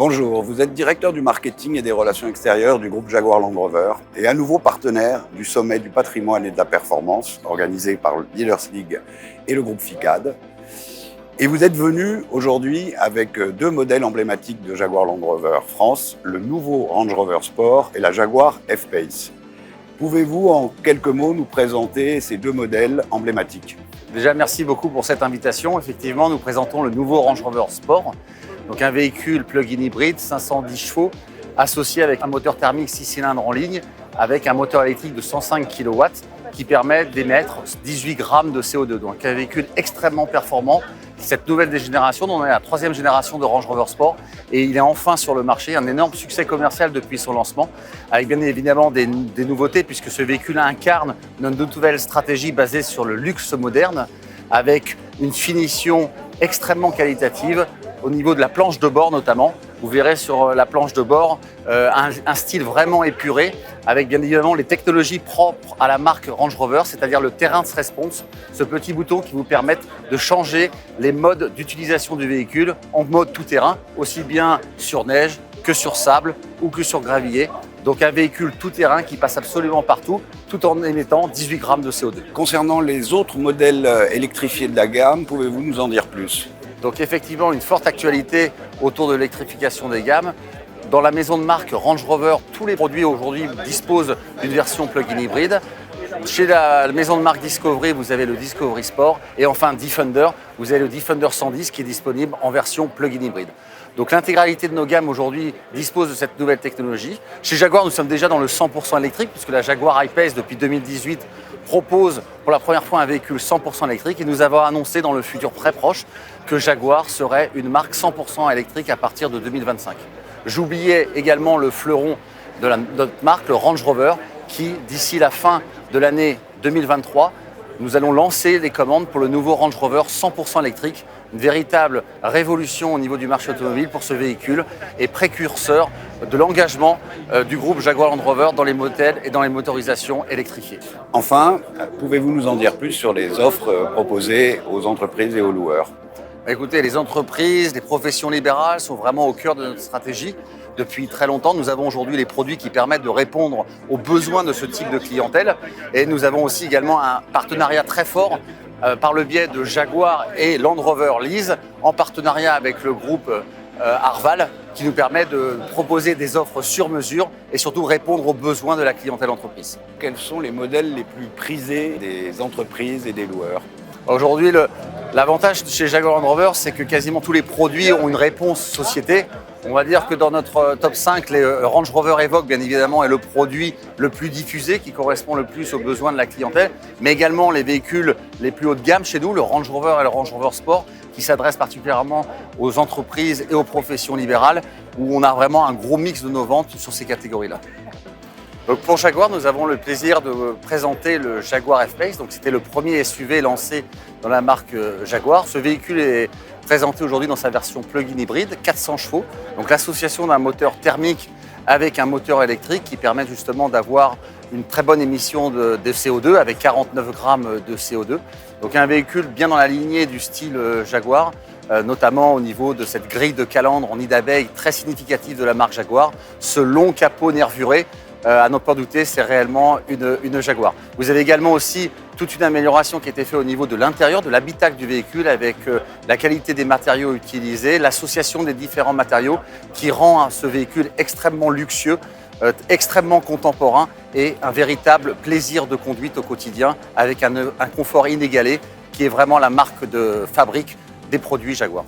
Bonjour, vous êtes directeur du marketing et des relations extérieures du groupe Jaguar Land Rover et à nouveau partenaire du sommet du patrimoine et de la performance organisé par le Dealers League et le groupe FICAD. Et vous êtes venu aujourd'hui avec deux modèles emblématiques de Jaguar Land Rover France, le nouveau Range Rover Sport et la Jaguar F-Pace. Pouvez-vous en quelques mots nous présenter ces deux modèles emblématiques ? Déjà, merci beaucoup pour cette invitation. Effectivement, nous présentons le nouveau Range Rover Sport, donc un véhicule plug-in hybride, 510 chevaux, associé avec un moteur thermique 6 cylindres en ligne, avec un moteur électrique de 105 kW qui permet d'émettre 18 grammes de CO2. Donc un véhicule extrêmement performant. Cette nouvelle génération, on est la troisième génération de Range Rover Sport et il est enfin sur le marché, un énorme succès commercial depuis son lancement, avec bien évidemment des nouveautés puisque ce véhicule incarne notre nouvelle stratégie basée sur le luxe moderne, avec une finition extrêmement qualitative au niveau de la planche de bord notamment. Vous verrez sur la planche de bord un style vraiment épuré avec bien évidemment les technologies propres à la marque Range Rover, c'est-à-dire le Terrain's Response, ce petit bouton qui vous permet de changer les modes d'utilisation du véhicule en mode tout-terrain, aussi bien sur neige que sur sable ou que sur gravier. Donc un véhicule tout-terrain qui passe absolument partout, tout en émettant 18 grammes de CO2. Concernant les autres modèles électrifiés de la gamme, pouvez-vous nous en dire plus ? Donc effectivement, une forte actualité autour de l'électrification des gammes. Dans la maison de marque Range Rover, tous les produits aujourd'hui disposent d'une version plug-in hybride. Chez la maison de marque Discovery, vous avez le Discovery Sport. Et enfin, Defender, vous avez le Defender 110 qui est disponible en version plug-in hybride. Donc l'intégralité de nos gammes aujourd'hui dispose de cette nouvelle technologie. Chez Jaguar, nous sommes déjà dans le 100% électrique puisque la Jaguar I-Pace depuis 2018 propose pour la première fois un véhicule 100% électrique et nous avons annoncé dans le futur très proche que Jaguar serait une marque 100% électrique à partir de 2025. J'oubliais également le fleuron de notre marque, le Range Rover, qui d'ici la fin de l'année 2023, nous allons lancer les commandes pour le nouveau Range Rover 100% électrique, une véritable révolution au niveau du marché automobile pour ce véhicule et précurseur de l'engagement du groupe Jaguar Land Rover dans les modèles et dans les motorisations électrifiées. Enfin, pouvez-vous nous en dire plus sur les offres proposées aux entreprises et aux loueurs ? Écoutez, les entreprises, les professions libérales sont vraiment au cœur de notre stratégie. Depuis très longtemps, nous avons aujourd'hui les produits qui permettent de répondre aux besoins de ce type de clientèle. Et nous avons aussi également un partenariat très fort par le biais de Jaguar et Land Rover Lease, en partenariat avec le groupe Arval, qui nous permet de proposer des offres sur mesure et surtout répondre aux besoins de la clientèle entreprise. Quels sont les modèles les plus prisés des entreprises et des loueurs ? Aujourd'hui, l'avantage chez Jaguar Land Rover, c'est que quasiment tous les produits ont une réponse société. On va dire que dans notre top 5, les Range Rover Evoque, bien évidemment, est le produit le plus diffusé, qui correspond le plus aux besoins de la clientèle, mais également les véhicules les plus haut de gamme chez nous, le Range Rover et le Range Rover Sport, qui s'adressent particulièrement aux entreprises et aux professions libérales, où on a vraiment un gros mix de nos ventes sur ces catégories-là. Donc pour Jaguar, nous avons le plaisir de présenter le Jaguar F-Pace. Donc c'était le premier SUV lancé dans la marque Jaguar. Ce véhicule est présenté aujourd'hui dans sa version plug-in hybride, 400 chevaux. Donc l'association d'un moteur thermique avec un moteur électrique qui permet justement d'avoir une très bonne émission de CO2 avec 49 grammes de CO2. Donc un véhicule bien dans la lignée du style Jaguar, notamment au niveau de cette grille de calandre en nid d'abeille très significative de la marque Jaguar. Ce long capot nervuré, à n'en pas douter, c'est réellement une Jaguar. Vous avez également aussi toute une amélioration qui a été faite au niveau de l'intérieur, de l'habitacle du véhicule avec la qualité des matériaux utilisés, l'association des différents matériaux qui rend ce véhicule extrêmement luxueux, extrêmement contemporain et un véritable plaisir de conduite au quotidien avec un confort inégalé qui est vraiment la marque de fabrique des produits Jaguar.